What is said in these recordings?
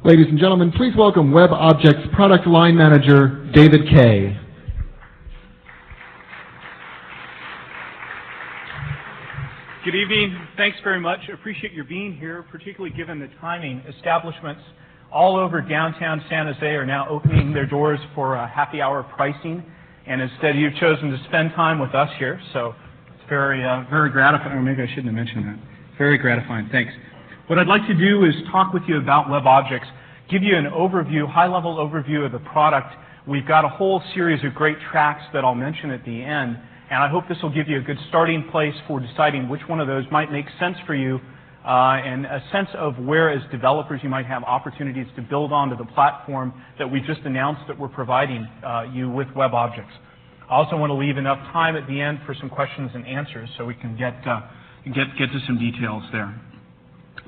Ladies and gentlemen, please welcome WebObjects Product Line Manager, David Kay. Good evening. Thanks very much. Appreciate your being here, particularly given the timing. Establishments all over downtown San Jose are now opening their doors for happy hour pricing, and instead you've chosen to spend time with us here, so it's very gratifying. Or maybe I shouldn't have mentioned that. Very gratifying. Thanks. What I'd like to do is talk with you about WebObjects, give you an overview, high-level overview of the product. We've got a whole series of great tracks that I'll mention at the end, and I hope this will give you a good starting place for deciding which one of those might make sense for you, and a sense of where, as developers, you might have opportunities to build onto the platform that we just announced that we're providing you with WebObjects. I also want to leave enough time at the end for some questions and answers so we can get to some details there.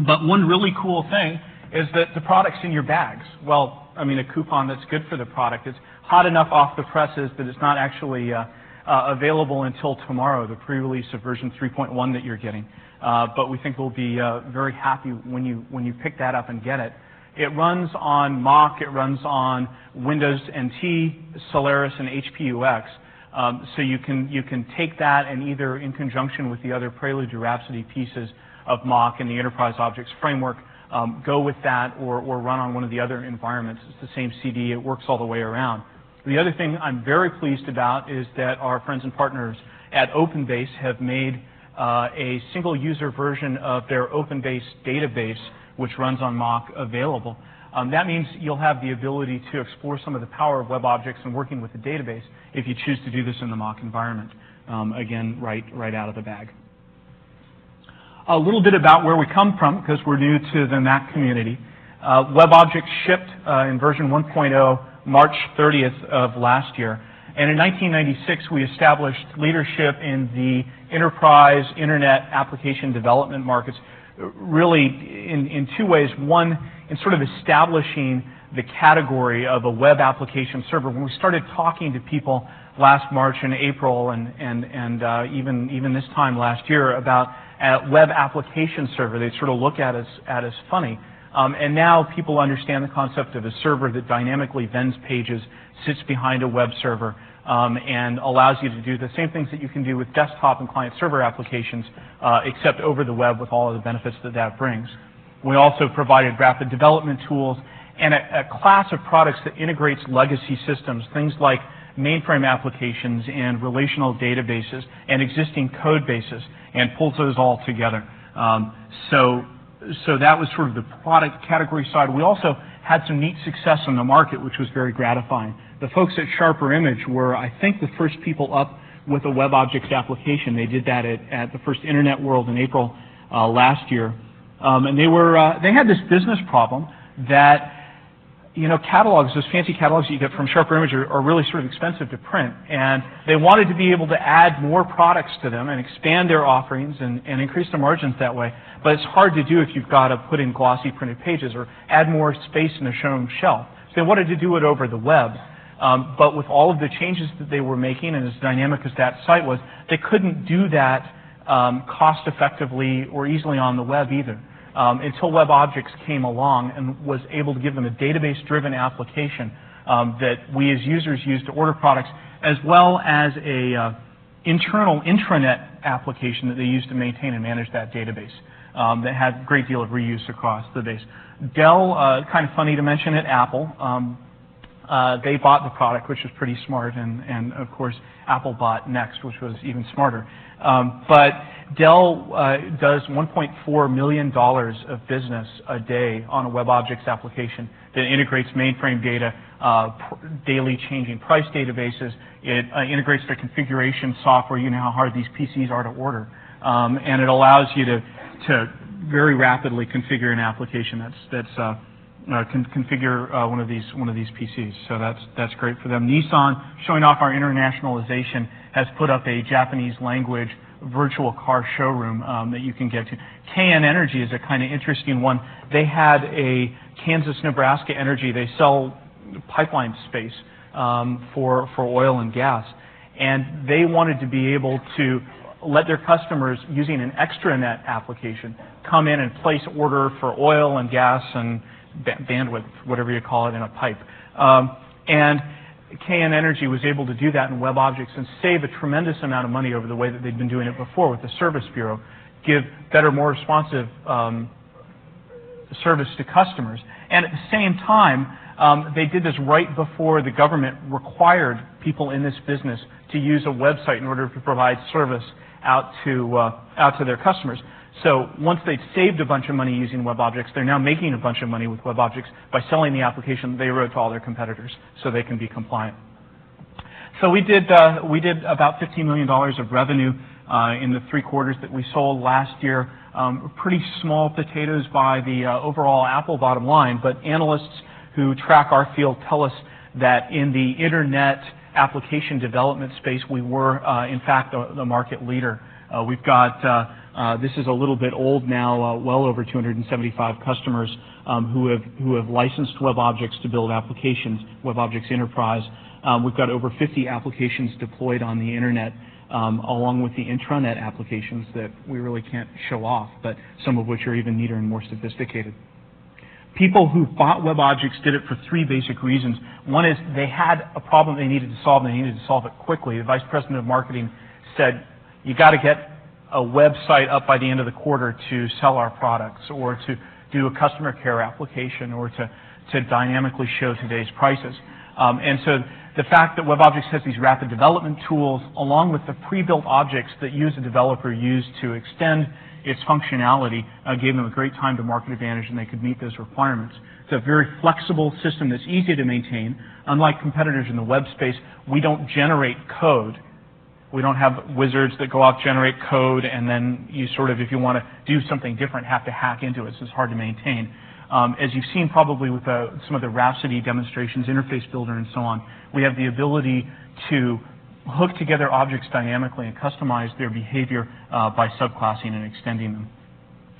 But one really cool thing is that the product's in your bags. Well, I mean, a coupon that's good for the product. It's hot enough off the presses that it's not actually available until tomorrow, the pre-release of version 3.1 that you're getting. But we think we'll be very happy when you pick that up and get it. It runs on Mach, it runs on Windows NT, Solaris, and HPUX. So you can take that and either in conjunction with the other Prelude to Rhapsody pieces of Mach and the Enterprise Objects Framework, go with that or run on one of the other environments. It's the same CD. It works all the way around. The other thing I'm very pleased about is that our friends and partners at OpenBase have made a single user version of their OpenBase database, which runs on Mach, available. That means you'll have the ability to explore some of the power of WebObjects and working with the database if you choose to do this in the Mach environment. Again, right out of the bag. A little bit about where we come from, because we're new to the Mac community. WebObjects shipped in version 1.0 March 30th of last year. And in 1996, we established leadership in the enterprise internet application development markets, really in two ways. One, in sort of establishing the category of a web application server. When we started talking to people last March and April and even this time last year about a web application server, they'd sort of look at us funny. And now people understand the concept of a server that dynamically vends pages, sits behind a web server, and allows you to do the same things that you can do with desktop and client-server applications, except over the web with all of the benefits that brings. We also provided rapid development tools and a class of products that integrates legacy systems, things like mainframe applications and relational databases and existing code bases, and pulls those all together. So that was sort of the product category side. We also had some neat success in the market, which was very gratifying. The folks at Sharper Image were, I think, the first people up with a WebObjects application. They did that at the first Internet World in April last year. And they had this business problem that, you know, catalogs, those fancy catalogs that you get from Sharper Image are really sort of expensive to print, and they wanted to be able to add more products to them and expand their offerings and increase their margins that way. But it's hard to do if you've got to put in glossy printed pages or add more space in a showroom shelf. So they wanted to do it over the web. But with all of the changes that they were making and as dynamic as that site was, they couldn't do that cost effectively or easily on the web either. Until WebObjects came along and was able to give them a database-driven application that we as users use to order products, as well as a internal intranet application that they use to maintain and manage that database that had a great deal of reuse across the base. Dell, kind of funny to mention it, Apple, they bought the product, which was pretty smart, and of course Apple bought Next, which was even smarter. But Dell does $1.4 million of business a day on a WebObjects application that integrates mainframe data, daily changing price databases. It integrates their configuration software. You know how hard these PCs are to order. And it allows you to very rapidly configure an application configure one of these PCs. So that's great for them. Nissan, showing off our internationalization, has put up a Japanese language virtual car showroom that you can get to. KN Energy is a kind of interesting one. They had a Kansas, Nebraska Energy. They sell pipeline space for oil and gas, and they wanted to be able to let their customers, using an extranet application, come in and place order for oil and gas and bandwidth, whatever you call it, in a pipe. And KN Energy was able to do that in WebObjects and save a tremendous amount of money over the way that they'd been doing it before with the Service Bureau, give better, more responsive service to customers. And at the same time, they did this right before the government required people in this business to use a website in order to provide service out to their customers. So once they'd saved a bunch of money using WebObjects, they're now making a bunch of money with WebObjects by selling the application that they wrote to all their competitors so they can be compliant. So we did about $15 million of revenue in the 3 quarters that we sold last year. Pretty small potatoes by the overall Apple bottom line, but analysts who track our field tell us that in the internet application development space, we were, in fact, the market leader. We've got, this is a little bit old now, well over 275 customers who have licensed WebObjects to build applications, WebObjects Enterprise. We've got over 50 applications deployed on the internet, along with the intranet applications that we really can't show off, but some of which are even neater and more sophisticated. People who bought WebObjects did it for 3 basic reasons. One is they had a problem they needed to solve, and they needed to solve it quickly. The vice president of marketing said, you got to get a website up by the end of the quarter to sell our products, or to do a customer care application, or to dynamically show today's prices. And so the fact that WebObjects has these rapid development tools, along with the pre-built objects that a developer used to extend its functionality, gave them a great time to market advantage, and they could meet those requirements. It's a very flexible system that's easy to maintain. Unlike competitors in the web space, we don't generate code. We don't have wizards that go off, generate code, and then you sort of, if you want to do something different, have to hack into it, so it's hard to maintain. As you've seen probably with some of the Rhapsody demonstrations, Interface Builder and so on, we have the ability to hook together objects dynamically and customize their behavior by subclassing and extending them.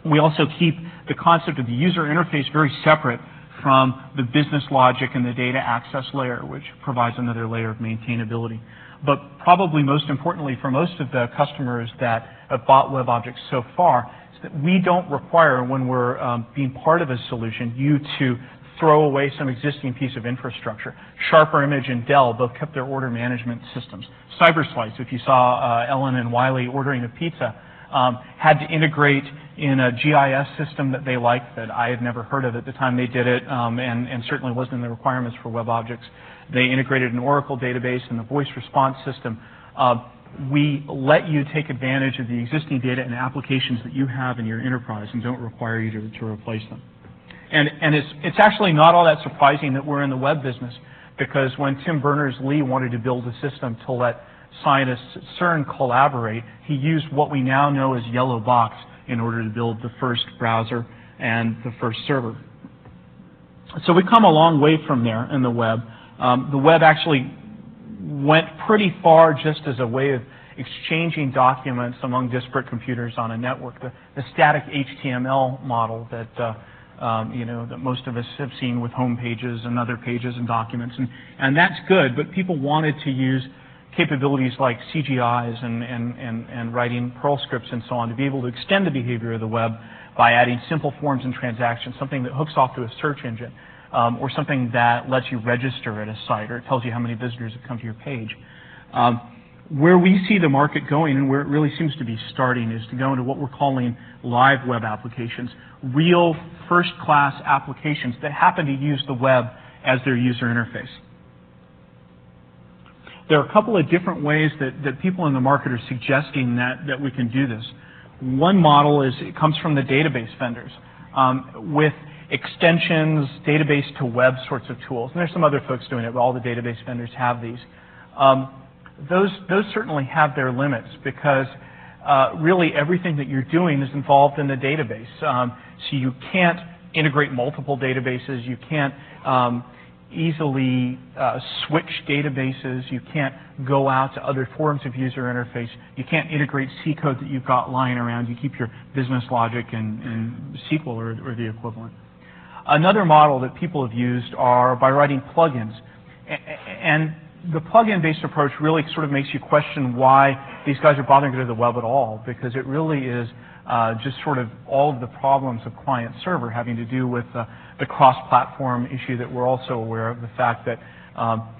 We also keep the concept of the user interface very separate from the business logic and the data access layer, which provides another layer of maintainability. But probably most importantly for most of the customers that have bought WebObjects so far, is that we don't require, when we're being part of a solution, you to throw away some existing piece of infrastructure. Sharper Image and Dell both kept their order management systems. CyberSlice, if you saw Ellen and Wiley ordering a pizza, had to integrate in a GIS system that they liked that I had never heard of at the time they did it, and certainly wasn't in the requirements for WebObjects. They integrated an Oracle database and the voice response system. We let you take advantage of the existing data and applications that you have in your enterprise and don't require you to replace them. And it's actually not all that surprising that we're in the web business, because when Tim Berners-Lee wanted to build a system to let scientists at CERN collaborate, he used what we now know as Yellow Box in order to build the first browser and the first server. So we've come a long way from there in the web. The web actually went pretty far just as a way of exchanging documents among disparate computers on a network. The static HTML model that that most of us have seen with home pages and other pages and documents, and that's good. But people wanted to use capabilities like CGIs and writing Perl scripts and so on to be able to extend the behavior of the web by adding simple forms and transactions, something that hooks off to a search engine, or something that lets you register at a site, or it tells you how many visitors have come to your page. Where we see the market going, and where it really seems to be starting, is to go into what we're calling live web applications, real first-class applications that happen to use the web as their user interface. There are a couple of different ways that people in the market are suggesting that we can do this. One model is, it comes from the database vendors, with extensions, database to web sorts of tools. And there's some other folks doing it, but all the database vendors have these. Those certainly have their limits, because really everything that you're doing is involved in the database. So you can't integrate multiple databases. You can't easily switch databases. You can't go out to other forms of user interface. You can't integrate C code that you've got lying around. You keep your business logic in SQL or the equivalent. Another model that people have used are by writing plugins. And the plugin-based approach really sort of makes you question why these guys are bothering to go to the web at all, because it really is just sort of all of the problems of client-server having to do with the cross-platform issue that we're also aware of, the fact that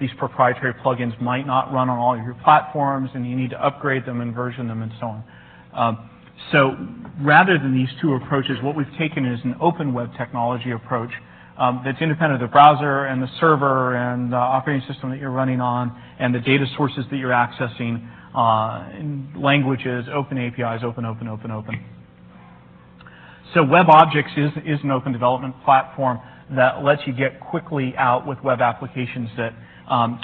these proprietary plugins might not run on all of your platforms and you need to upgrade them and version them and so on. So rather than these two approaches, what we've taken is an open web technology approach that's independent of the browser and the server and the operating system that you're running on and the data sources that you're accessing, in languages, open APIs, open. So WebObjects is an open development platform that lets you get quickly out with web applications that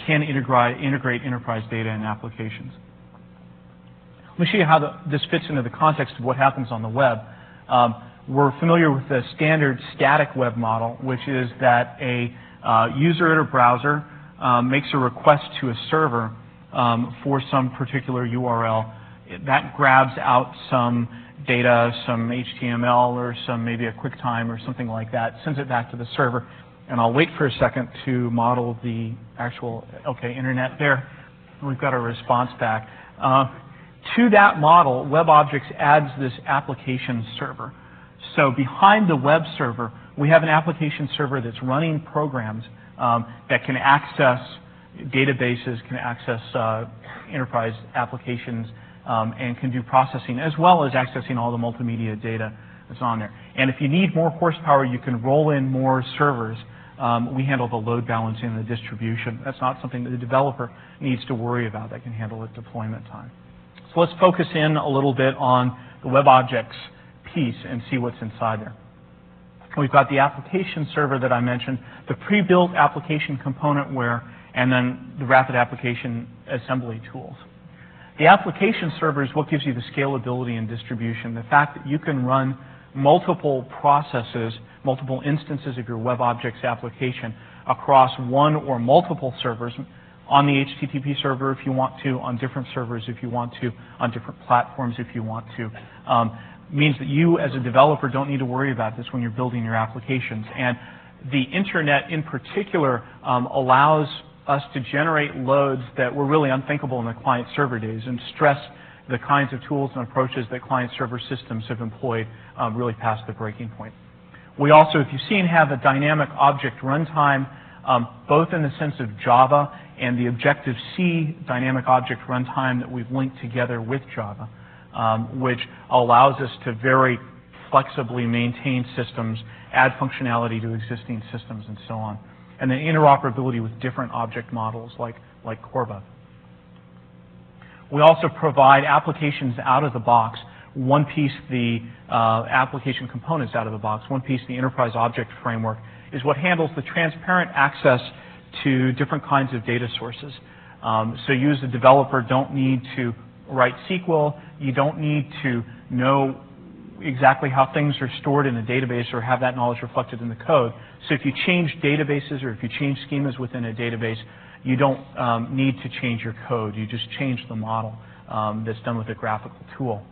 can integrate enterprise data and applications. Let me show you how this fits into the context of what happens on the web. We're familiar with the standard static web model, which is that a user at a browser makes a request to a server for some particular URL. That grabs out some data, some HTML or some maybe a QuickTime or something like that, sends it back to the server. And I'll wait for a second to model the actual, internet there. We've got a response back. To that model, WebObjects adds this application server. So behind the web server, we have an application server that's running programs that can access databases, can access enterprise applications, and can do processing, as well as accessing all the multimedia data that's on there. And if you need more horsepower, you can roll in more servers. We handle the load balancing and the distribution. That's not something that the developer needs to worry about. That can handle at deployment time. So let's focus in a little bit on the WebObjects piece and see what's inside there. We've got the application server that I mentioned, the pre-built application componentware, and then the rapid application assembly tools. The application server is what gives you the scalability and distribution, the fact that you can run multiple processes, multiple instances of your WebObjects application across one or multiple servers, on the HTTP server if you want to, on different servers if you want to, on different platforms if you want to. Means that you as a developer don't need to worry about this when you're building your applications. And the internet in particular allows us to generate loads that were really unthinkable in the client-server days and stress the kinds of tools and approaches that client-server systems have employed really past the breaking point. We also, if you've seen, have a dynamic object runtime, both in the sense of Java and the Objective-C dynamic object runtime that we've linked together with Java, which allows us to very flexibly maintain systems, add functionality to existing systems, and so on. And then interoperability with different object models like Corba. We also provide applications out of the box. One piece, the application components out of the box. One piece, the enterprise object framework, is what handles the transparent access to different kinds of data sources. So you as a developer don't need to write SQL. You don't need to know exactly how things are stored in a database or have that knowledge reflected in the code. So if you change databases or if you change schemas within a database, you don't need to change your code. You just change the model that's done with a graphical tool.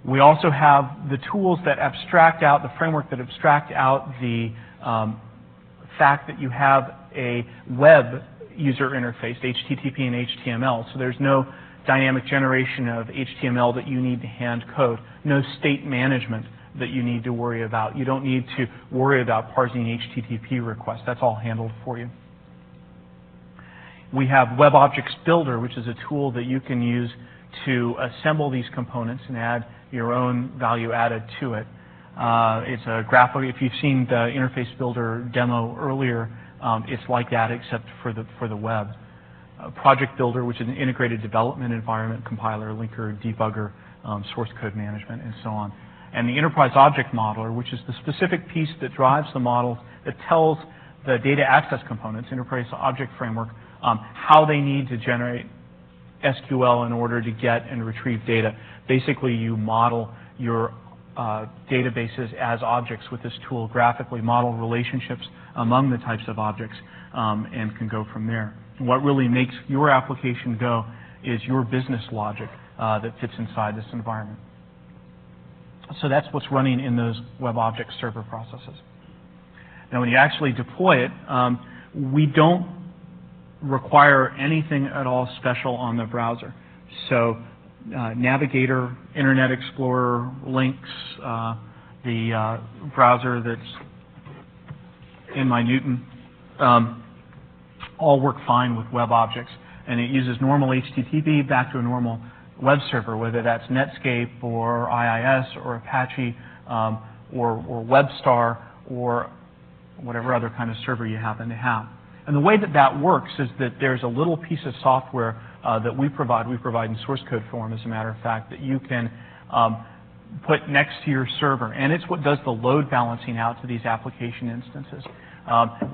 We also have the tools that abstract out, the framework that abstract out the fact that you have a web user interface, HTTP and HTML. So there's no dynamic generation of HTML that you need to hand code, no state management that you need to worry about. You don't need to worry about parsing HTTP requests. That's all handled for you. We have WebObjects Builder, which is a tool that you can use to assemble these components and add your own value added to it. It's a graphical. If you've seen the Interface Builder demo earlier, it's like that except for the web. Project Builder, which is an integrated development environment, compiler, linker, debugger, source code management, and so on. And the Enterprise Object Modeler, which is the specific piece that drives the model that tells the data access components, Enterprise Object Framework, how they need to generate SQL in order to get and retrieve data. Basically, you model your databases as objects with this tool, graphically model relationships among the types of objects, and can go from there. And what really makes your application go is your business logic that fits inside this environment. So that's what's running in those WebObjects server processes. Now, when you actually deploy it, we don't require anything at all special on the browser. So Navigator, Internet Explorer, Lynx, the browser that's in my Newton, all work fine with WebObjects. And it uses normal HTTP back to a normal web server, whether that's Netscape or IIS or Apache or WebStar or whatever other kind of server you happen to have. And the way that that works is that there's a little piece of software that we provide in source code form, as a matter of fact, that you can put next to your server. And it's what does the load balancing out to these application instances.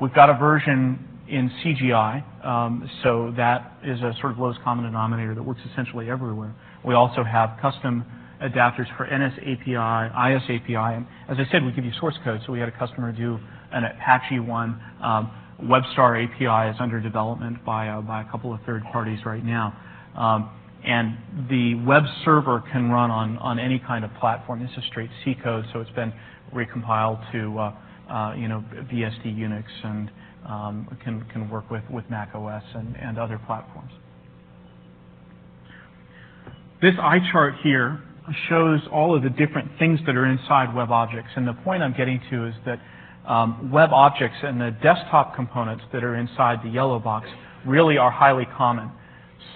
We've got a version in CGI, so that is a sort of lowest common denominator that works essentially everywhere. We also have custom adapters for NS API, IS API, and as I said, we give you source code, so we had a customer do an Apache one. WebStar API is under development by a couple of third parties right now. And the web server can run on any kind of platform. This is straight C code, so it's been recompiled to BSD Unix and can work with Mac OS and other platforms. This eye chart here shows all of the different things that are inside WebObjects, and the point I'm getting to is that WebObjects and the desktop components that are inside the yellow box really are highly common.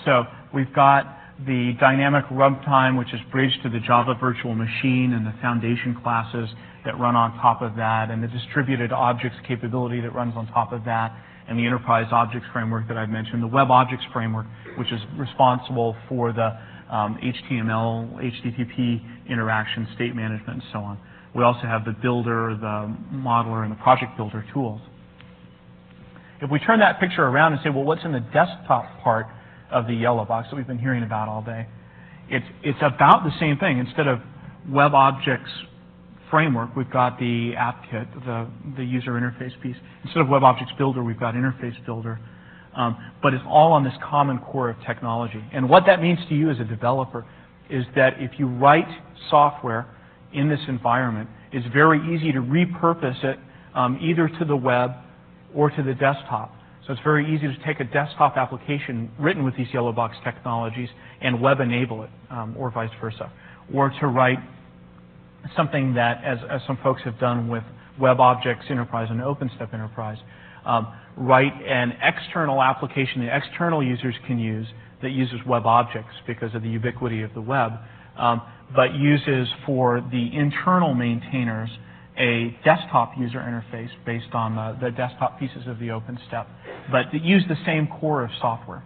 So we've got the dynamic runtime, which is bridged to the Java virtual machine, and the foundation classes that run on top of that, and the distributed objects capability that runs on top of that, and the enterprise objects framework that I've mentioned, the WebObjects framework, which is responsible for the HTML, HTTP interaction, state management, and so on. We also have the builder, the modeler, and the project builder tools. If we turn that picture around and say, well, what's in the desktop part of the yellow box that we've been hearing about all day? It's about the same thing. Instead of WebObjects framework, we've got the app kit, the user interface piece. Instead of WebObjects builder, we've got interface builder. But it's all on this common core of technology. And what that means to you as a developer is that if you write software in this environment, it's very easy to repurpose it either to the web or to the desktop. So it's very easy to take a desktop application written with these yellow box technologies and web enable it, or vice versa. Or to write something that, as some folks have done with WebObjects Enterprise and OpenStep Enterprise, write an external application that external users can use that uses WebObjects because of the ubiquity of the web, but uses for the internal maintainers a desktop user interface based on the desktop pieces of the OpenStep, but that use the same core of software.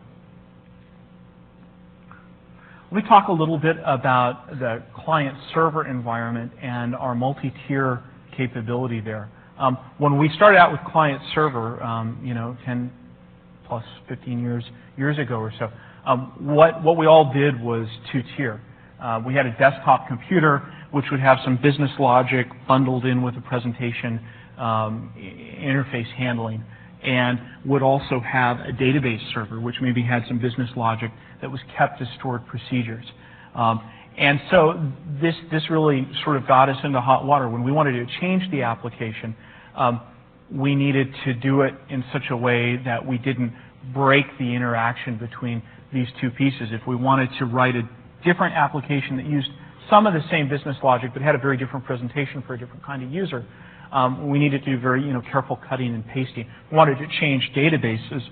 Let me talk a little bit about the client-server environment and our multi-tier capability there. When we started out with client-server, 10 plus 15 years ago or so, what we all did was two-tier. We had a desktop computer which would have some business logic bundled in with the presentation interface handling, and would also have a database server which maybe had some business logic that was kept as stored procedures. And so this really sort of got us into hot water. When we wanted to change the application, we needed to do it in such a way that we didn't break the interaction between these two pieces. If we wanted to write a different application that used some of the same business logic but had a very different presentation for a different kind of user, we needed to do very careful cutting and pasting. If we wanted to change databases,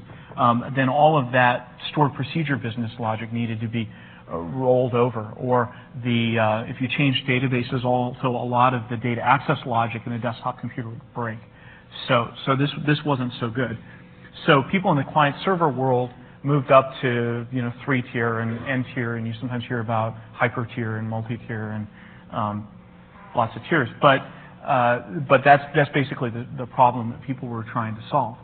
then all of that stored procedure business logic needed to be rolled over. Or if you change databases, also a lot of the data access logic in a desktop computer would break. So this wasn't so good. So people in the client-server world moved up to 3-tier and N-tier, and you sometimes hear about hyper-tier and multi-tier and lots of tiers. But that's basically the problem that people were trying to solve.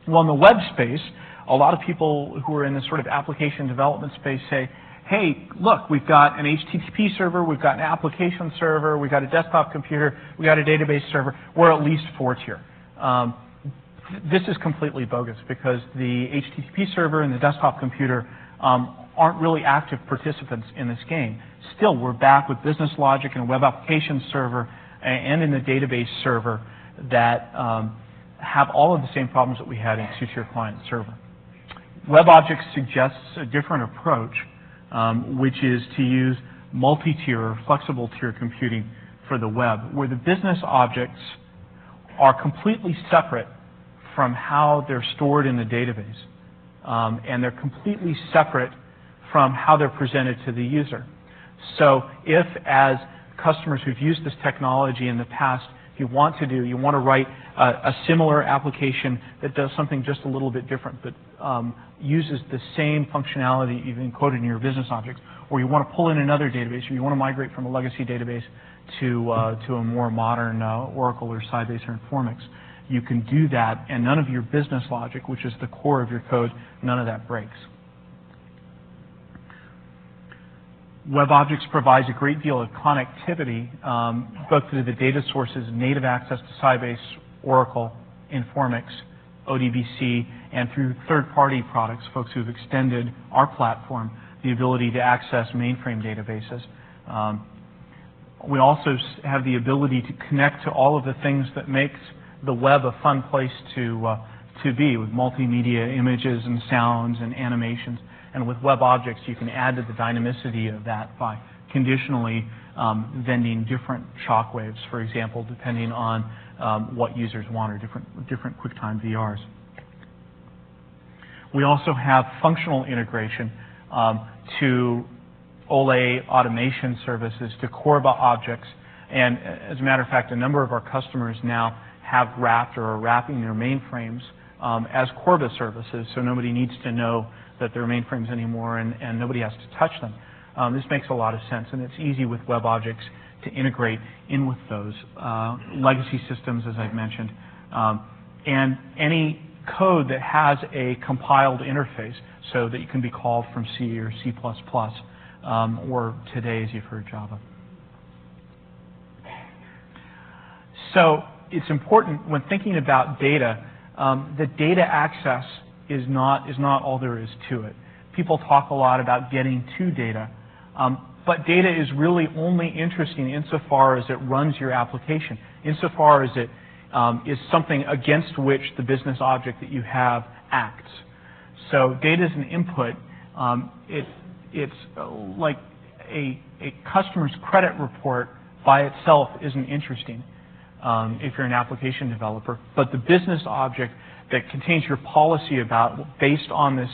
Well, in the web space, a lot of people who are in this sort of application development space say, hey, look, we've got an HTTP server, we've got an application server, we've got a desktop computer, we've got a database server, we're at least 4-tier. This is completely bogus because the HTTP server and the desktop computer aren't really active participants in this game. Still, we're back with business logic and a web application server and in the database server that have all of the same problems that we had in 2-tier client server. WebObjects suggests a different approach which is to use multi-tier or flexible tier computing for the web, where the business objects are completely separate from how they're stored in the database. And they're completely separate from how they're presented to the user. So if, as customers who've used this technology in the past, you want to write a similar application that does something just a little bit different, but uses the same functionality you've encoded in your business objects, or you want to pull in another database, or you want to migrate from a legacy database to a more modern Oracle or Sybase or Informix, you can do that, and none of your business logic, which is the core of your code, none of that breaks. WebObjects provides a great deal of connectivity, both to the data sources, native access to Sybase, Oracle, Informix, ODBC, and through third-party products, folks who've extended our platform, the ability to access mainframe databases. We also have the ability to connect to all of the things that makes the web a fun place to be, with multimedia images and sounds and animations. And with WebObjects, you can add to the dynamicity of that by conditionally vending different shock waves, for example, depending on what users want, or different QuickTime VRs. We also have functional integration to OLE automation services, to Corba objects, and as a matter of fact, a number of our customers now have wrapped or are wrapping their mainframes as Corba services, so nobody needs to know that they're mainframes anymore, and nobody has to touch them. This makes a lot of sense, and it's easy with WebObjects to integrate in with those legacy systems, as I've mentioned, and any code that has a compiled interface, so that you can be called from C or C++, or today, as you've heard, Java. So it's important when thinking about data, that data access is not all there is to it. People talk a lot about getting to data, but data is really only interesting insofar as it runs your application, insofar as it is something against which the business object that you have acts. So data is an input. It's like a customer's credit report by itself isn't interesting if you're an application developer, but the business object that contains your policy about, based on this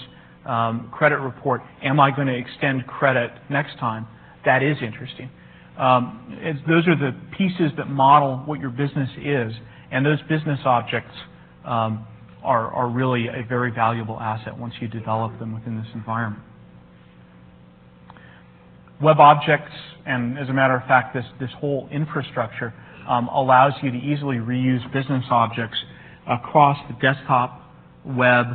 credit report, am I going to extend credit next time? That is interesting. Those are the pieces that model what your business is, and those business objects are really a very valuable asset once you develop them within this environment. WebObjects, and as a matter of fact, this whole infrastructure allows you to easily reuse business objects across the desktop, web,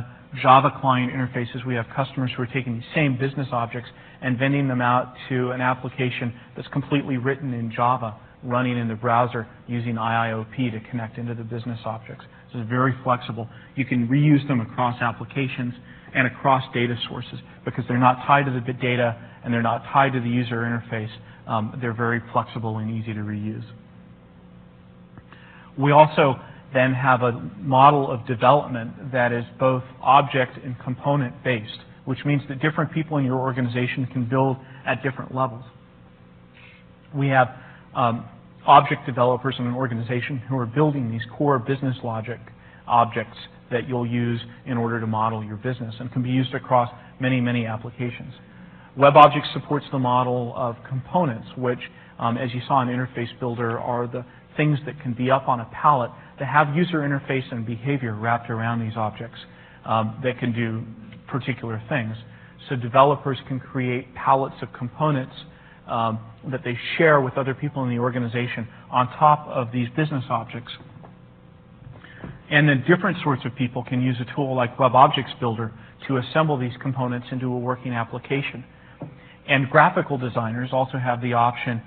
Java client interfaces. We have customers who are taking these same business objects and vending them out to an application that's completely written in Java, running in the browser using IIOP to connect into the business objects. This is very flexible. You can reuse them across applications and across data sources because they're not tied to the bit data and they're not tied to the user interface. They're very flexible and easy to reuse. We also then have a model of development that is both object and component based, which means that different people in your organization can build at different levels. We have object developers in an organization who are building these core business logic objects that you'll use in order to model your business and can be used across many, many applications. WebObjects supports the model of components, which, as you saw in Interface Builder, are the things that can be up on a palette that have user interface and behavior wrapped around these objects that can do particular things. So developers can create palettes of components that they share with other people in the organization on top of these business objects. And then different sorts of people can use a tool like WebObjects Builder to assemble these components into a working application. And graphical designers also have the option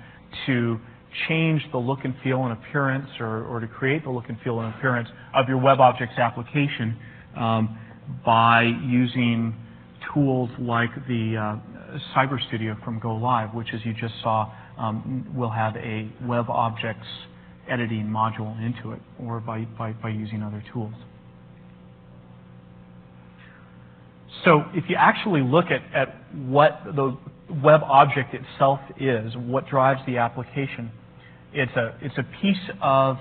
to change the look and feel and appearance, or to create the look and feel and appearance of your WebObjects application by using tools like the Cyber Studio from GoLive, which, as you just saw, will have a WebObjects editing module into it, or by using other tools. So if you actually look at what the web object itself is, what drives the application. It's a piece of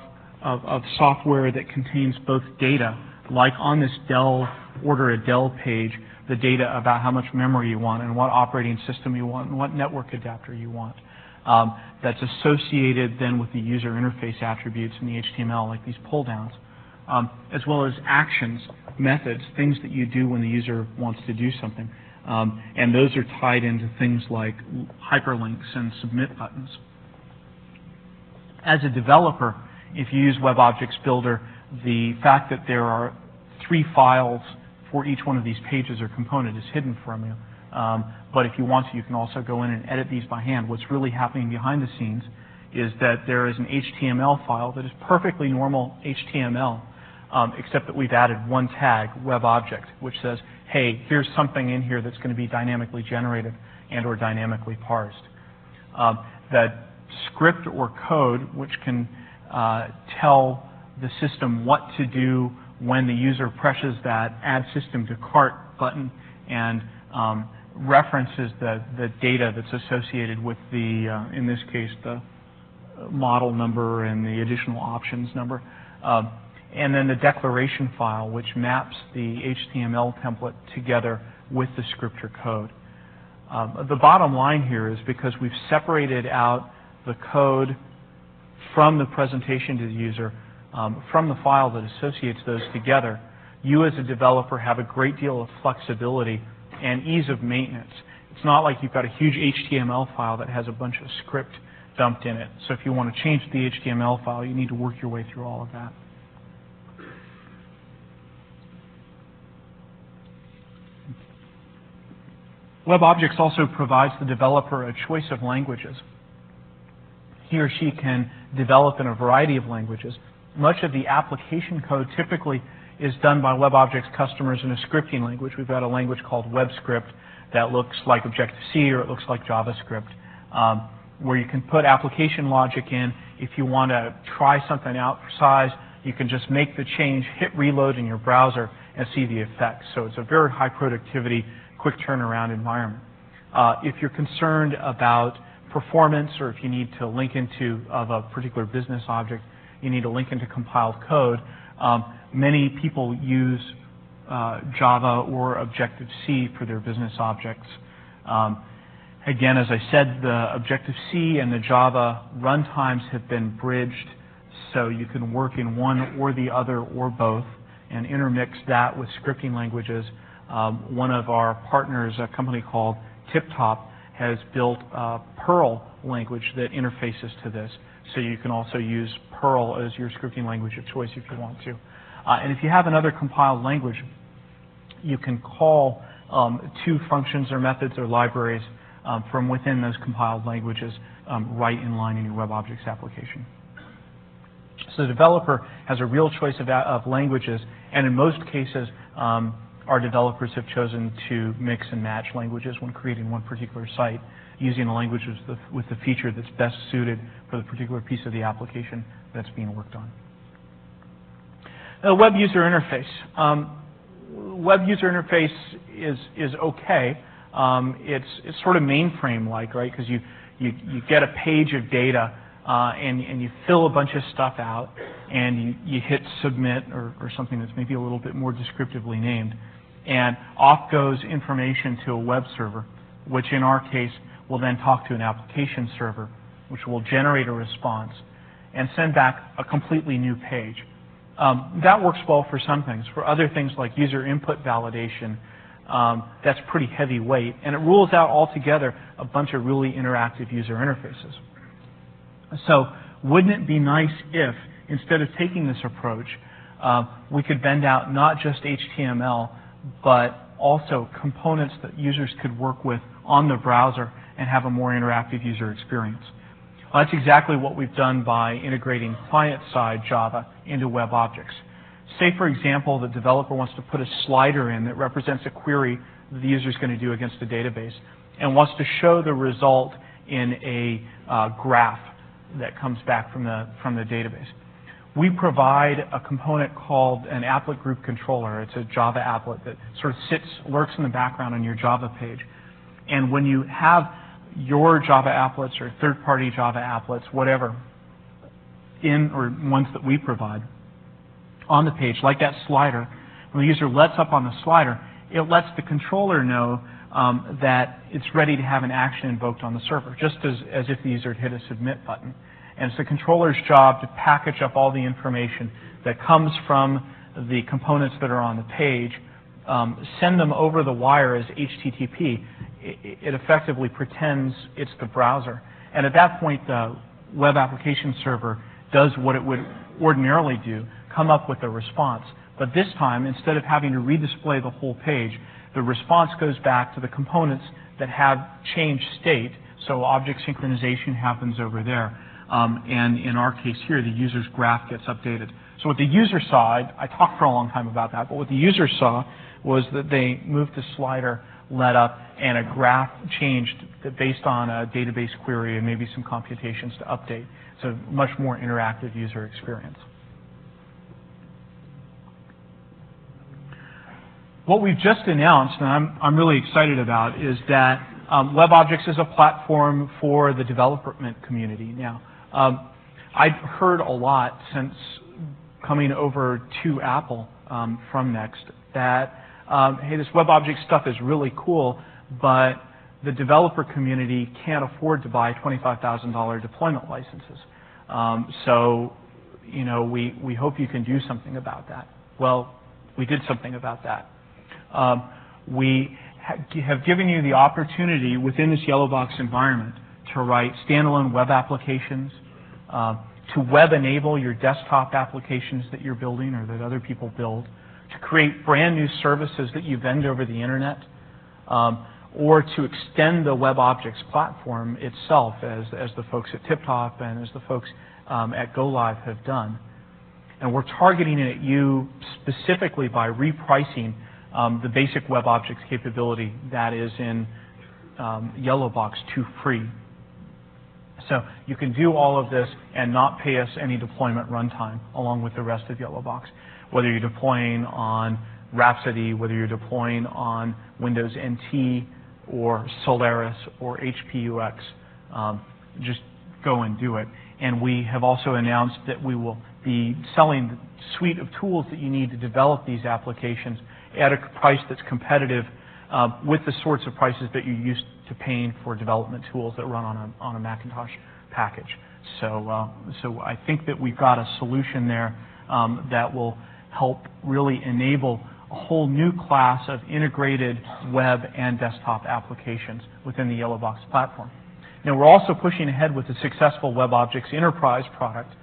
software that contains both data, like on this Dell Order a Dell page, the data about how much memory you want and what operating system you want and what network adapter you want. That's associated then with the user interface attributes in the HTML, like these pull downs, as well as actions, methods, things that you do when the user wants to do something. And those are tied into things like hyperlinks and submit buttons. As a developer, if you use WebObjects Builder, the fact that there are 3 files for each one of these pages or component is hidden from you. But if you want to, you can also go in and edit these by hand. What's really happening behind the scenes is that there is an HTML file that is perfectly normal HTML, except that we've added one tag, WebObject, which says, hey, here's something in here that's going to be dynamically generated and or dynamically parsed. That script or code which can tell the system what to do when the user presses that Add System to Cart button and references the data that's associated with the, in this case, the model number and the additional options number. And then the declaration file, which maps the HTML template together with the script or code. The bottom line here is because we've separated out the code from the presentation to the user, from the file that associates those together, you as a developer have a great deal of flexibility and ease of maintenance. It's not like you've got a huge HTML file that has a bunch of script dumped in it. So if you want to change the HTML file, you need to work your way through all of that. WebObjects also provides the developer a choice of languages. He or she can develop in a variety of languages. Much of the application code typically is done by WebObjects customers in a scripting language. We've got a language called WebScript that looks like Objective-C or it looks like JavaScript, where you can put application logic in. If you want to try something out for size, you can just make the change, hit reload in your browser, and see the effects. So it's a very high productivity, quick turnaround environment. If you're concerned about performance, or if you need to link into a particular business object, you need to link into compiled code. Many people use Java or Objective-C for their business objects. Again, as I said, the Objective-C and the Java runtimes have been bridged, so you can work in one or the other or both and intermix that with scripting languages. One of our partners, a company called TipTop, has built a Perl language that interfaces to this. So you can also use Perl as your scripting language of choice if you want to. And if you have another compiled language, you can call 2 functions or methods or libraries from within those compiled languages right in line in your WebObjects application. So the developer has a real choice of languages, and in most cases, our developers have chosen to mix and match languages when creating one particular site, using a language with the feature that's best suited for the particular piece of the application that's being worked on. The web user interface. Web user interface is okay. It's sort of mainframe-like, right? Because you get a page of data and you fill a bunch of stuff out, and you hit submit or something that's maybe a little bit more descriptively named, and off goes information to a web server, which in our case will then talk to an application server, which will generate a response and send back a completely new page. That works well for some things. For other things like user input validation, that's pretty heavyweight, and it rules out altogether a bunch of really interactive user interfaces. So wouldn't it be nice if, instead of taking this approach, we could bend out not just HTML, but also components that users could work with on the browser and have a more interactive user experience? Well, that's exactly what we've done by integrating client-side Java into WebObjects. Say, for example, the developer wants to put a slider in that represents a query that the user is going to do against a database and wants to show the result in a graph that comes back from the database. We provide a component called an applet group controller. It's a Java applet that sort of lurks in the background on your Java page. And when you have your Java applets or third-party Java applets, whatever, or ones that we provide, on the page, like that slider, when the user lets up on the slider, it lets the controller know that it's ready to have an action invoked on the server, just as if the user had hit a submit button. And it's the controller's job to package up all the information that comes from the components that are on the page, send them over the wire as HTTP. It effectively pretends it's the browser. And at that point, the web application server does what it would ordinarily do, come up with a response. But this time, instead of having to redisplay the whole page, the response goes back to the components that have changed state, so object synchronization happens over there. And in our case here, the user's graph gets updated. So what the user saw, I talked for a long time about that, but what the user saw was that they moved the slider, let up, and a graph changed based on a database query and maybe some computations to update. It's a much more interactive user experience. What we've just announced, and I'm really excited about, is that WebObjects is a platform for the development community now. I've heard a lot since coming over to Apple from Next that, hey, this WebObjects stuff is really cool, but the developer community can't afford to buy $25,000 deployment licenses. So, you know, we hope you can do something about that. Well, we did something about that. We have given you the opportunity within this Yellowbox environment to write standalone web applications, to web enable your desktop applications that you're building or that other people build, to create brand new services that you vend over the internet, or to extend the WebObjects platform itself, as the folks at TipTop and as the folks at GoLive have done. And we're targeting it at you specifically by repricing the basic WebObjects capability that is in Yellowbox to free. So you can do all of this and not pay us any deployment runtime along with the rest of Yellowbox. Whether you're deploying on Rhapsody, whether you're deploying on Windows NT or Solaris or HPUX, just go and do it. And we have also announced that we will be selling the suite of tools that you need to develop these applications at a price that's competitive with the sorts of prices that you're used to paying for development tools that run on a Macintosh package. So, so I think that we've got a solution there that will help really enable a whole new class of integrated web and desktop applications within the Yellowbox platform. Now, we're also pushing ahead with the successful WebObjects Enterprise product.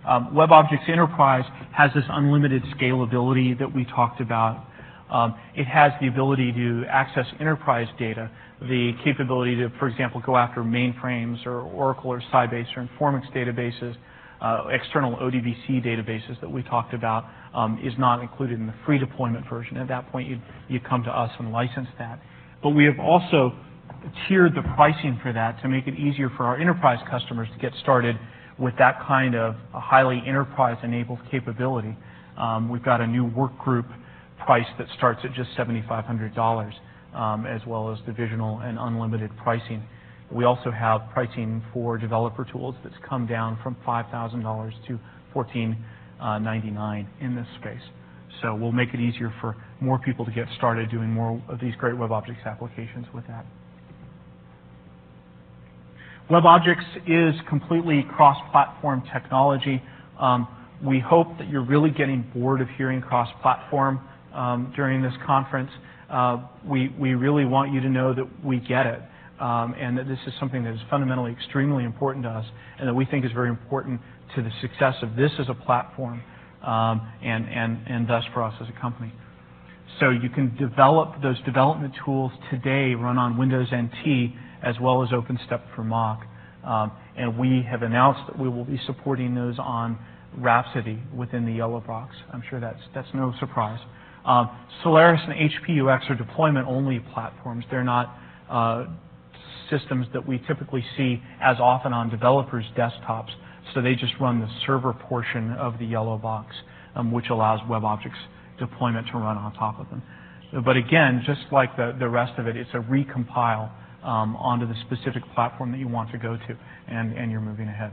WebObjects Enterprise has this unlimited scalability that we talked about. It has the ability to access enterprise data, the capability to, for example, go after mainframes or Oracle or Sybase or Informix databases, external ODBC databases that we talked about is not included in the free deployment version. At that point, you come to us and license that. But we have also tiered the pricing for that to make it easier for our enterprise customers to get started with that kind of a highly enterprise-enabled capability. We've got a new work group price that starts at just $7,500, as well as divisional and unlimited pricing. We also have pricing for developer tools that's come down from $5,000 to $1,499 in this space. So we'll make it easier for more people to get started doing more of these great WebObjects applications with that. WebObjects is completely cross-platform technology. We hope that you're really getting bored of hearing cross-platform during this conference. We really want you to know that we get it, and that this is something that is fundamentally extremely important to us, and that we think is very important to the success of this as a platform, and thus for us as a company. So you can develop those development tools today, run on Windows NT, as well as OpenStep for Mock. And we have announced that we will be supporting those on Rhapsody within the Yellowbox. I'm sure that's no surprise. Solaris and HPUX are deployment-only platforms. They're not systems that we typically see as often on developers' desktops, so they just run the server portion of the Yellowbox, which allows WebObjects deployment to run on top of them. But again, just like the rest of it, it's a recompile onto the specific platform that you want to go to, and you're moving ahead.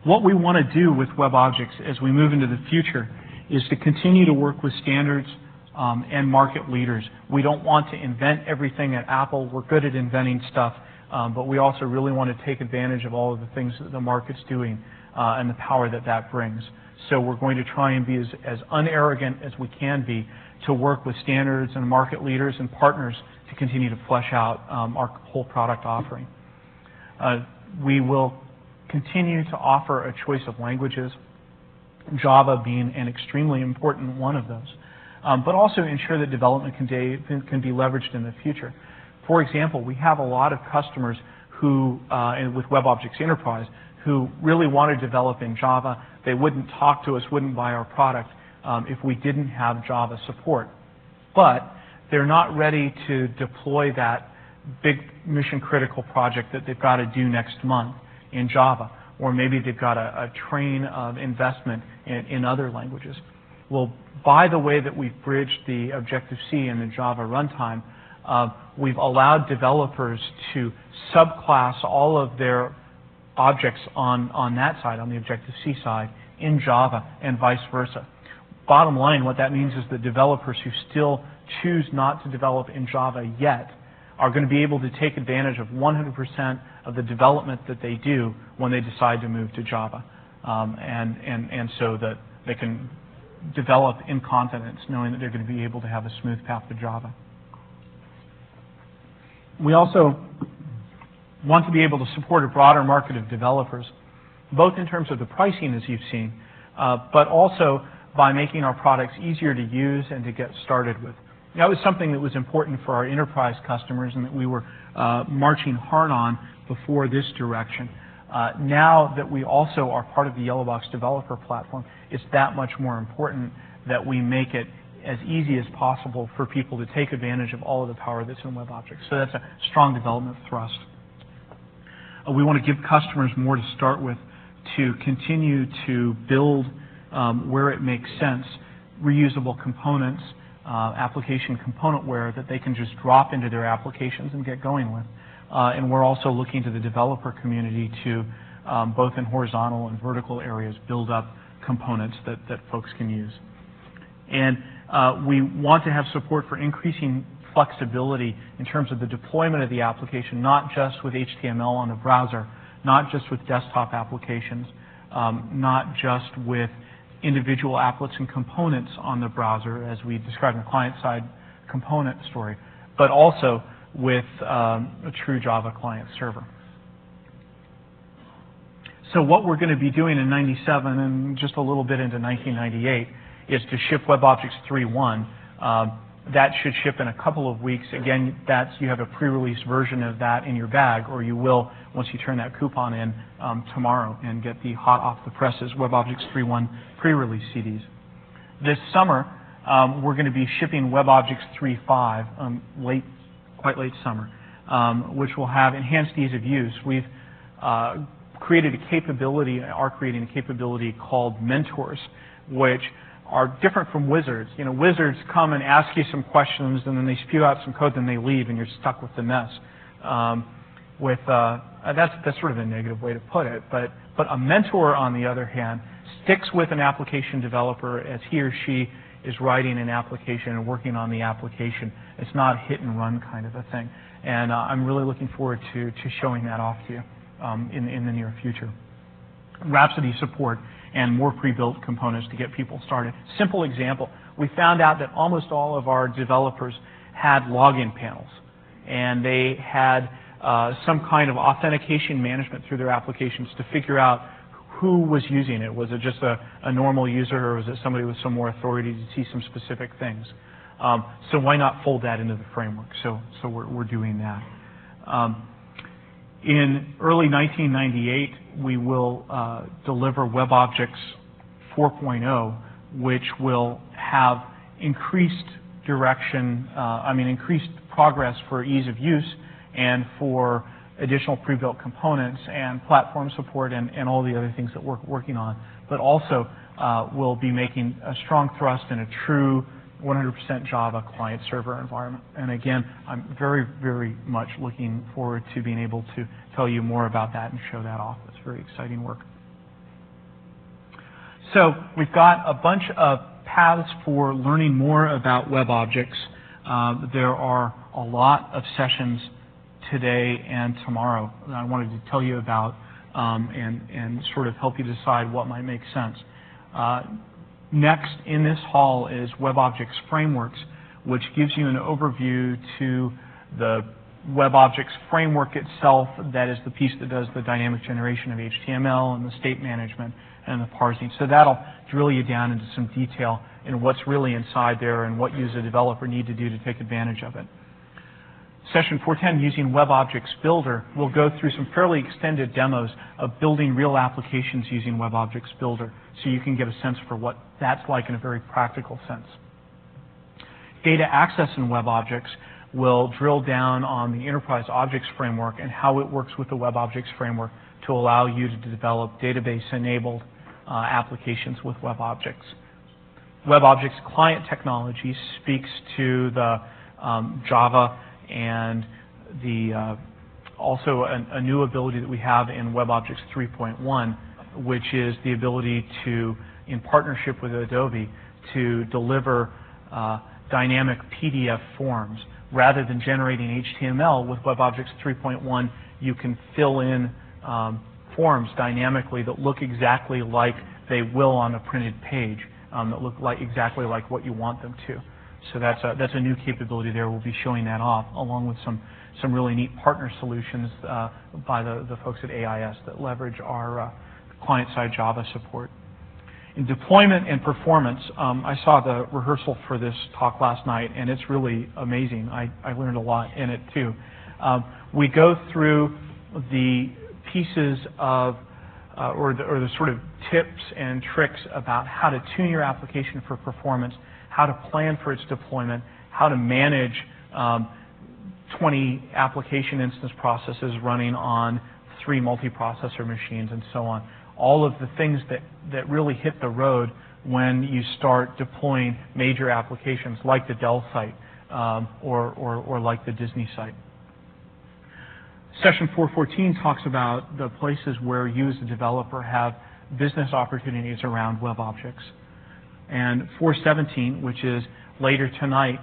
What we want to do with WebObjects as we move into the future is to continue to work with standards and market leaders. We don't want to invent everything at Apple. We're good at inventing stuff, but we also really want to take advantage of all of the things that the market's doing and the power that that brings. So we're going to try and be as unarrogant as we can be to work with standards and market leaders and partners to continue to flesh out our whole product offering. We will continue to offer a choice of languages, Java being an extremely important one of those, but also ensure that development can be leveraged in the future. For example, we have a lot of customers who, with WebObjects Enterprise, who really want to develop in Java. They wouldn't talk to us, wouldn't buy our product if we didn't have Java support. But they're not ready to deploy that big mission-critical project that they've got to do next month in Java, or maybe they've got a train of investment in other languages. Well, by the way that we've bridged the Objective-C and the Java runtime, we've allowed developers to subclass all of their objects on that side, on the Objective-C side, in Java, and vice versa. Bottom line, what that means is that developers who still choose not to develop in Java yet are going to be able to take advantage of 100% of the development that they do when they decide to move to Java, and so that they can develop in confidence, knowing that they're going to be able to have a smooth path to Java. We also want to be able to support a broader market of developers, both in terms of the pricing, as you've seen, but also by making our products easier to use and to get started with. That was something that was important for our enterprise customers and that we were marching hard on before this direction. Now that we also are part of the Yellowbox developer platform, it's that much more important that we make it as easy as possible for people to take advantage of all of the power that's in WebObjects. So that's a strong development thrust. We want to give customers more to start with to continue to build where it makes sense, reusable components, application componentware that they can just drop into their applications and get going with. And we're also looking to the developer community to, both in horizontal and vertical areas, build up components that folks can use. And we want to have support for increasing flexibility in terms of the deployment of the application, not just with HTML on the browser, not just with desktop applications, not just with individual applets and components on the browser, as we described in the client-side component story, but also with a true Java client server. So what we're going to be doing in 97 and just a little bit into 1998 is to ship WebObjects 3.1. That should ship in a couple of weeks. Again, you have a pre-release version of that in your bag, or you will once you turn that coupon in tomorrow and get the hot off the presses WebObjects 3.1 pre-release CDs. This summer, we're going to be shipping WebObjects 3.5, quite late summer, which will have enhanced ease of use. We've created a capability, are creating a capability called mentors, which are different from wizards. You know, wizards come and ask you some questions, and then they spew out some code, then they leave, and you're stuck with the mess. That's sort of a negative way to put it. But a mentor, on the other hand, sticks with an application developer as he or she is writing an application and working on the application. It's not a hit and run kind of a thing. And I'm really looking forward to showing that off to you in the near future. Rhapsody support and more pre-built components to get people started. Simple example, we found out that almost all of our developers had login panels, and they had some kind of authentication management through their applications to figure out who was using it. Was it just a normal user, or was it somebody with some more authority to see some specific things? So why not fold that into the framework? So we're doing that. In early 1998, we will deliver WebObjects 4.0, which will have increased direction, increased progress for ease of use and for additional pre-built components and platform support and all the other things that we're working on. But also we'll be making a strong thrust in a true 100% Java client-server environment. And again, I'm very, very much looking forward to being able to tell you more about that and show that off. It's very exciting work. So we've got a bunch of paths for learning more about WebObjects. There are a lot of sessions today and tomorrow that I wanted to tell you about and sort of help you decide what might make sense. Next in this hall is WebObjects Frameworks, which gives you an overview to the WebObjects framework itself. That is the piece that does the dynamic generation of HTML and the state management and the parsing. So that'll drill you down into some detail in what's really inside there and what you as a developer need to do to take advantage of it. Session 410, using WebObjects Builder, will go through some fairly extended demos of building real applications using WebObjects Builder, so you can get a sense for what that's like in a very practical sense. Data access in WebObjects will drill down on the Enterprise Objects Framework and how it works with the WebObjects Framework to allow you to develop database-enabled applications with WebObjects. WebObjects Client Technology speaks to the Java and the also a new ability that we have in WebObjects 3.1, which is the ability to, in partnership with Adobe, to deliver dynamic PDF forms. Rather than generating HTML with WebObjects 3.1, you can fill in forms dynamically that look exactly like they will on a printed page, that look exactly like what you want them to. So that's a new capability there. We'll be showing that off, along with some really neat partner solutions by the folks at AIS that leverage our client-side Java support. In deployment and performance, I saw the rehearsal for this talk last night, and it's really amazing. I learned a lot in it too. We go through the pieces of or the sort of tips and tricks about how to tune your application for performance, how to plan for its deployment, how to manage 20 application instance processes running on 3 multiprocessor machines, and so on. All of the things that really hit the road when you start deploying major applications like the Dell site or like the Disney site. Session 414 talks about the places where you as a developer have business opportunities around WebObjects. And 417, which is later tonight,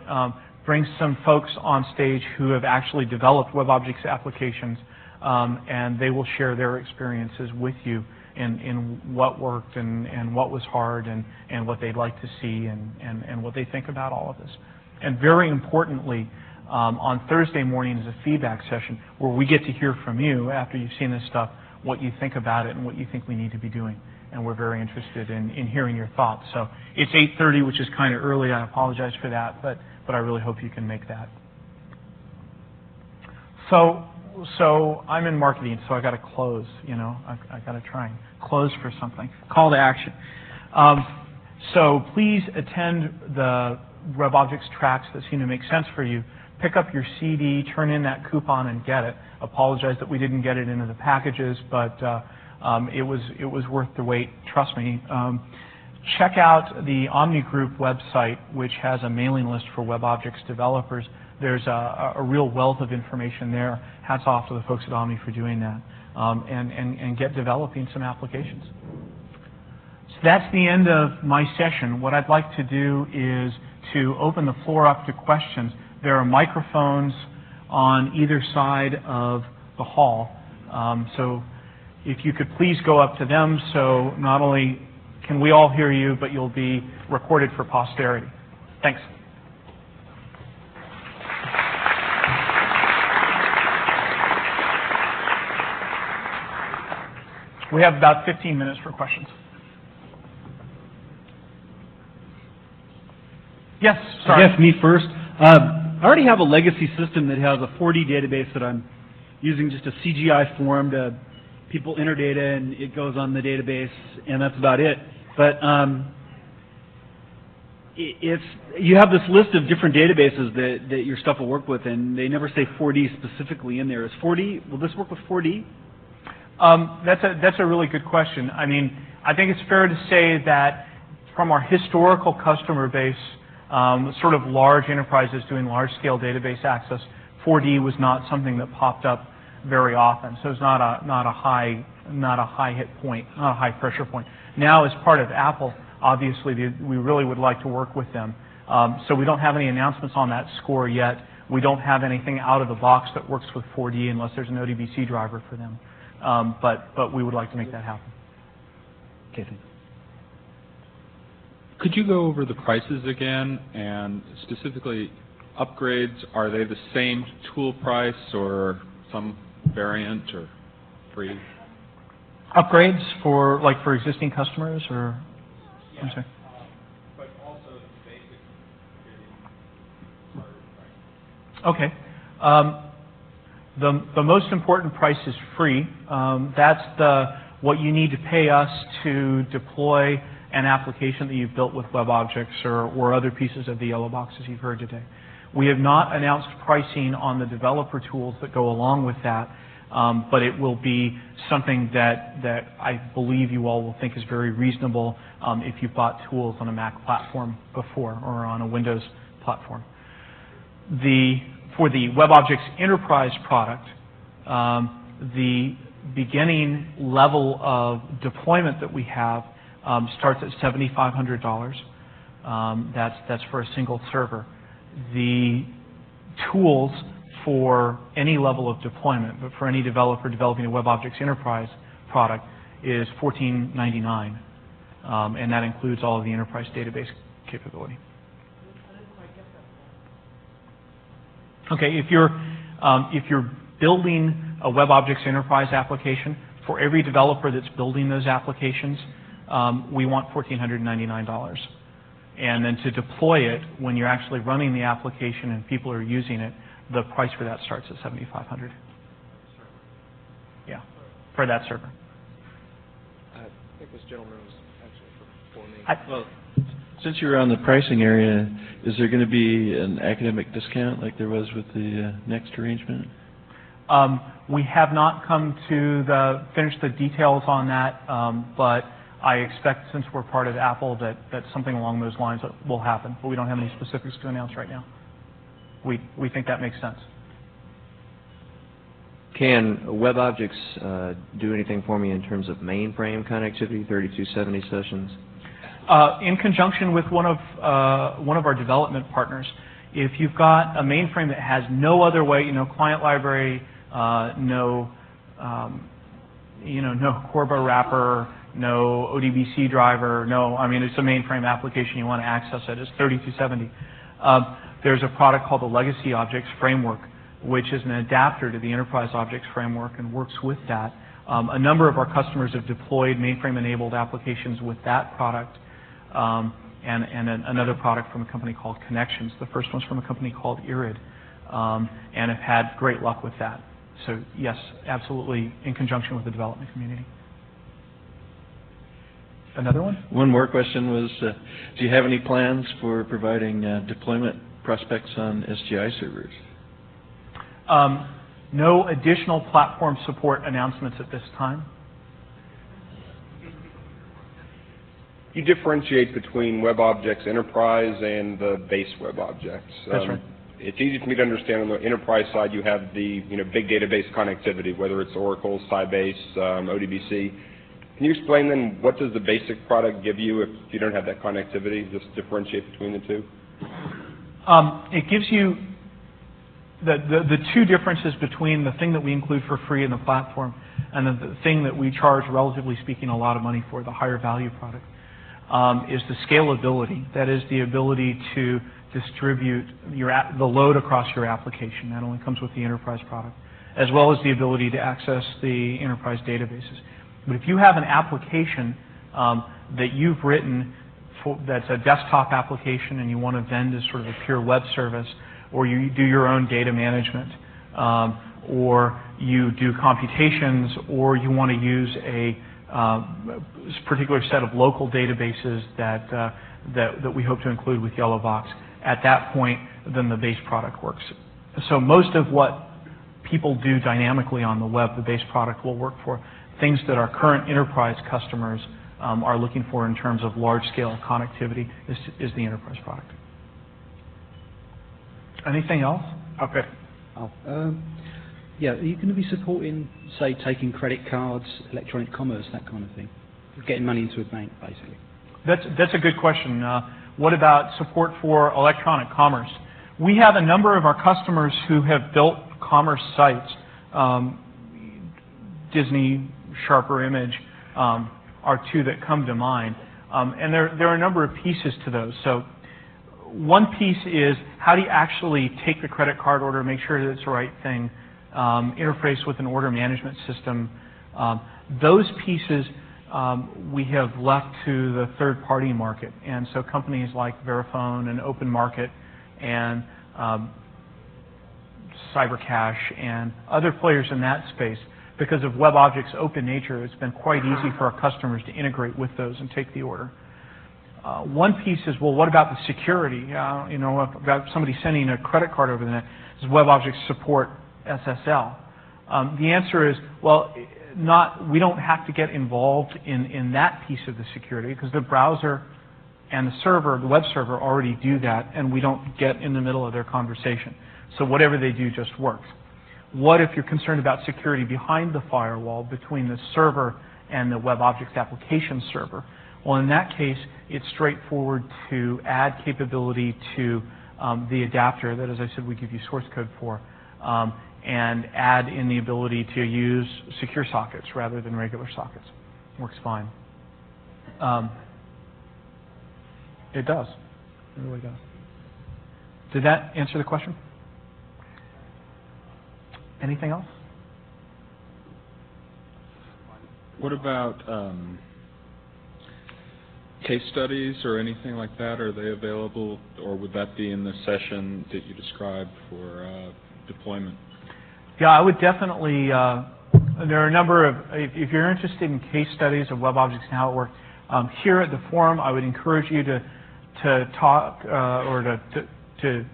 brings some folks on stage who have actually developed WebObjects applications, and they will share their experiences with you in what worked and what was hard and what they'd like to see and what they think about all of this. And very importantly, on Thursday morning is a feedback session where we get to hear from you after you've seen this stuff, what you think about it and what you think we need to be doing. And we're very interested in hearing your thoughts. So it's 8:30, which is kind of early. I apologize for that, but I really hope you can make that. So I'm in marketing, so I got to close. You know, I got to try and close for something. Call to action. So please attend the WebObjects tracks that seem to make sense for you. Pick up your CD, turn in that coupon, and get it. Apologize that we didn't get it into the packages, but it was worth the wait. Trust me. Check out the Omni Group website, which has a mailing list for WebObjects developers. There's a real wealth of information there. Hats off to the folks at Omni for doing that, and get developing some applications. So that's the end of my session. What I'd like to do is to open the floor up to questions. There are microphones on either side of the hall. So if you could please go up to them, so not only can we all hear you, but you'll be recorded for posterity. Thanks. We have about 15 minutes for questions. Yes, sorry. I guess me first. I already have a legacy system that has a 4D database that I'm using just a CGI form to people enter data and it goes on the database, and that's about it. But you have this list of different databases that your stuff will work with, and they never say 4D specifically in there. Is 4D, will this work with 4D? That's a really good question. I mean, I think it's fair to say that from our historical customer base, sort of large enterprises doing large-scale database access, 4D was not something that popped up very often. So it's not a high hit point, not a high pressure point. Now, as part of Apple, obviously we really would like to work with them. So we don't have any announcements on that score yet. We don't have anything out of the box that works with 4D unless there's an ODBC driver for them. But we would like to make that happen. Okay, thanks. Could you go over the prices again, and specifically upgrades? Are they the same tool price or some variant or free? Upgrades for existing customers, or I'm sorry. But also the basic Okay. The most important price is free. That's what you need to pay us to deploy an application that you've built with WebObjects or other pieces of the yellow boxes you've heard today. We have not announced pricing on the developer tools that go along with that, but it will be something that I believe you all will think is very reasonable if you've bought tools on a Mac platform before or on a Windows platform. For the WebObjects Enterprise product, the beginning level of deployment that we have starts at $7,500. That's for a single server. The tools for any level of deployment, but for any developer developing a WebObjects Enterprise product, is $14.99, and that includes all of the enterprise database capability. Okay, if you're building a WebObjects Enterprise application, for every developer that's building those applications, we want $1,499. And then to deploy it, when you're actually running the application and people are using it, the price for that starts at $7,500. Yeah, for that server. I think this gentleman was actually for me. Well, since you're on the pricing area, is there going to be an academic discount like there was with the Next arrangement? We have not come to finish the details on that, but I expect, since we're part of Apple, that something along those lines will happen. But we don't have any specifics to announce right now. We think that makes sense. Can WebObjects do anything for me in terms of mainframe connectivity, 3270 sessions? In conjunction with one of our development partners, if you've got a mainframe that has no other way, client library, no Corba wrapper, no ODBC driver, it's a mainframe application, you want to access it, it's 3270. There's a product called the Legacy Objects Framework, which is an adapter to the Enterprise Objects Framework and works with that. A number of our customers have deployed mainframe-enabled applications with that product, and another product from a company called Connections. The first one's from a company called Irid, and have had great luck with that. So yes, absolutely, in conjunction with the development community. Another one? One more question was, do you have any plans for providing deployment prospects on SGI servers? No additional platform support announcements at this time. You differentiate between WebObjects Enterprise and the base WebObjects. That's right. It's easy for me to understand on the enterprise side you have the big database connectivity, whether it's Oracle, Sybase, ODBC. Can you explain then what does the basic product give you if you don't have that connectivity? Just differentiate between the two. It gives you the two differences between the thing that we include for free in the platform and the thing that we charge, relatively speaking, a lot of money for, the higher value product, is the scalability. That is the ability to distribute the load across your application. That only comes with the enterprise product, as well as the ability to access the enterprise databases. But if you have an application that you've written that's a desktop application and you want to vend as sort of a pure web service, or you do your own data management, or you do computations, or you want to use a particular set of local databases that we hope to include with Yellowbox, at that point, then the base product works. So most of what people do dynamically on the web, the base product will work for. Things that our current enterprise customers are looking for in terms of large-scale connectivity is the enterprise product. Anything else? Okay. Yeah, are you going to be supporting, say, taking credit cards, electronic commerce, that kind of thing? Getting money into a bank, basically. That's a good question. What about support for electronic commerce? We have a number of our customers who have built commerce sites. Disney, Sharper Image are two that come to mind. And there are a number of pieces to those. So one piece is how do you actually take the credit card order, make sure that it's the right thing, interface with an order management system. Those pieces we have left to the third-party market. And so companies like Verifone and OpenMarket and CyberCash and other players in that space, because of WebObject's open nature, it's been quite easy for our customers to integrate with those and take the order. One piece is, well, what about the security? About somebody sending a credit card over the net. Does WebObject support SSL? The answer is, well, we don't have to get involved in that piece of the security because the browser and the server, the web server, already do that, and we don't get in the middle of their conversation. So whatever they do just works. What if you're concerned about security behind the firewall between the server and the WebObjects application server? Well, in that case, it's straightforward to add capability to the adapter that, as I said, we give you source code for, and add in the ability to use secure sockets rather than regular sockets. Works fine. It does. It really does. Did that answer the question? Anything else? What about case studies or anything like that? Are they available, or would that be in the session that you described for deployment? Yeah, I would definitely. There are a number of. If you're interested in case studies of WebObjects and how it works, here at the forum, I would encourage you to talk or to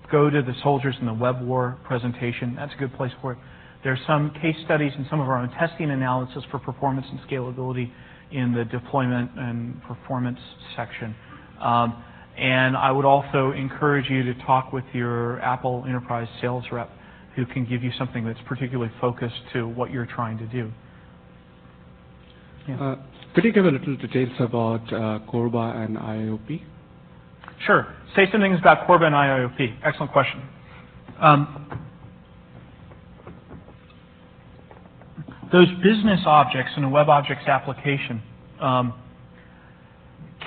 go to the Soldiers in the Web War presentation. That's a good place for it. There's some case studies and some of our own testing analysis for performance and scalability in the deployment and performance section. And I would also encourage you to talk with your Apple Enterprise sales rep who can give you something that's particularly focused to what you're trying to do. Yeah. Could you give a little details about Corba and IIoP? Sure. Say some things about Corba and IIoP. Excellent question. Those business objects in a WebObjects application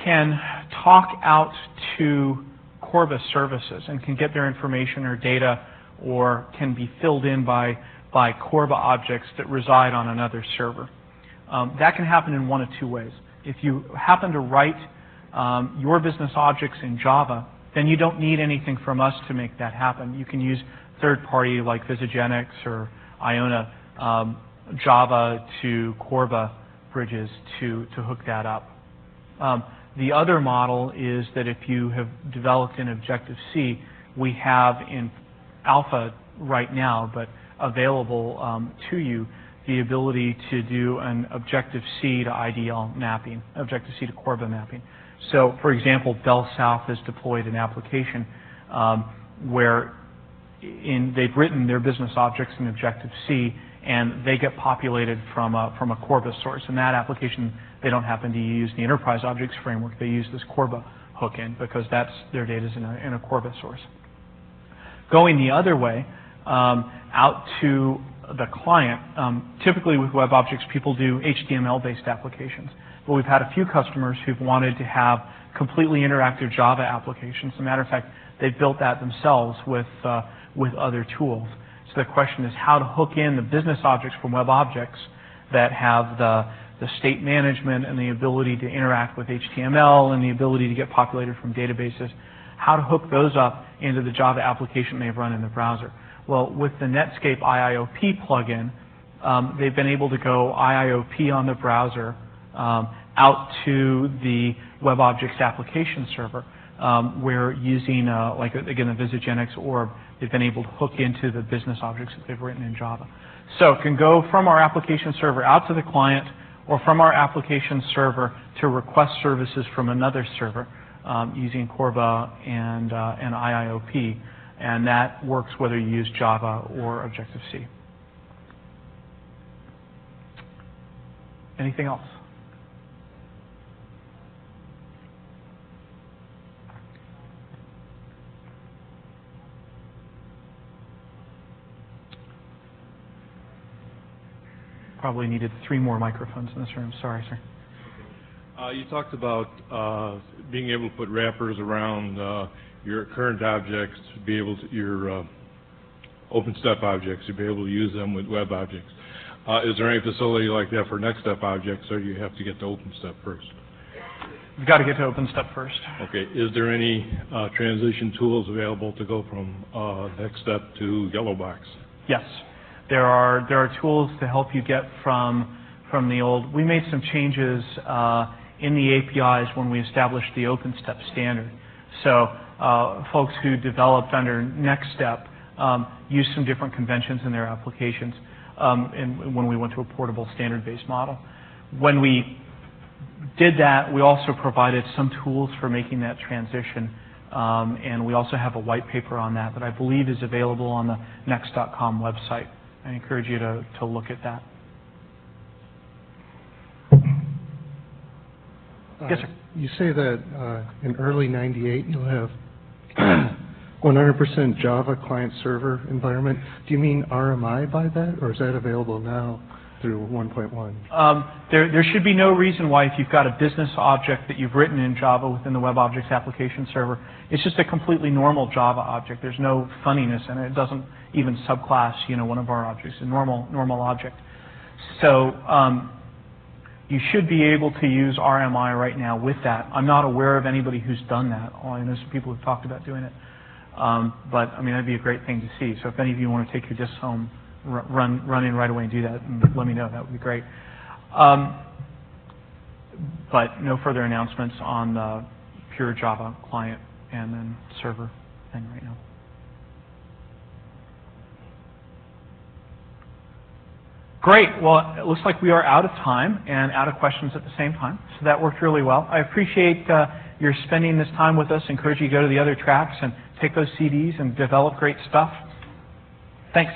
can talk out to Corba services and can get their information or data or can be filled in by Corba objects that reside on another server. That can happen in one of two ways. If you happen to write your business objects in Java, then you don't need anything from us to make that happen. You can use third-party like Visigenix or Iona Java to Corba bridges to hook that up. The other model is that if you have developed in Objective-C, we have in alpha right now, but available to you, the ability to do an Objective-C to IDL mapping, Objective-C to Corba mapping. So, for example, Bell South has deployed an application where they've written their business objects in Objective-C, and they get populated from a Corba source. In that application, they don't happen to use the Enterprise Objects Framework. They use this Corba hook-in because their data is in a Corba source. Going the other way, out to the client, typically with WebObjects, people do HTML-based applications. But we've had a few customers who've wanted to have completely interactive Java applications. As a matter of fact, they've built that themselves with other tools. So the question is how to hook in the business objects from WebObjects that have the state management and the ability to interact with HTML and the ability to get populated from databases, how to hook those up into the Java application they've run in the browser. Well, with the Netscape IIoP plugin, they've been able to go IIoP on the browser out to the WebObjects application server, where using, like again, the Visigenix orb, they've been able to hook into the business objects that they've written in Java. So it can go from our application server out to the client, or from our application server to request services from another server using Corba and IIoP. And that works whether you use Java or Objective-C. Anything else? Probably needed 3 more microphones in this room. Sorry, sir. You talked about being able to put wrappers around your current objects to be able to, your OpenStep objects, to be able to use them with web objects. Is there any facility like that for NextStep objects, or do you have to get to OpenStep first? You've got to get to OpenStep first. Okay. Is there any transition tools available to go from NextStep to Yellowbox? Yes. There are tools to help you get from the old. We made some changes in the APIs when we established the OpenStep standard. So folks who developed under NextStep used some different conventions in their applications when we went to a portable standard-based model. When we did that, we also provided some tools for making that transition, and we also have a white paper on that I believe is available on the Next.com website. I encourage you to look at that. Yes, sir. You say that in early '98 you'll have 100% Java client-server environment. Do you mean RMI by that, or is that available now through 1.1? There should be no reason why, if you've got a business object that you've written in Java within the Web Objects Application Server, it's just a completely normal Java object. There's no funniness in it. It doesn't even subclass, one of our objects, a normal object. So you should be able to use RMI right now with that. I'm not aware of anybody who's done that. All I know is some people who've talked about doing it. But I mean, that'd be a great thing to see. So if any of you want to take your disks home, run in right away and do that, and let me know. That would be great. But no further announcements on the pure Java client and then server thing right now. Great. Well, it looks like we are out of time and out of questions at the same time. So that worked really well. I appreciate your spending this time with us. I encourage you to go to the other tracks and take those CDs and develop great stuff. Thanks.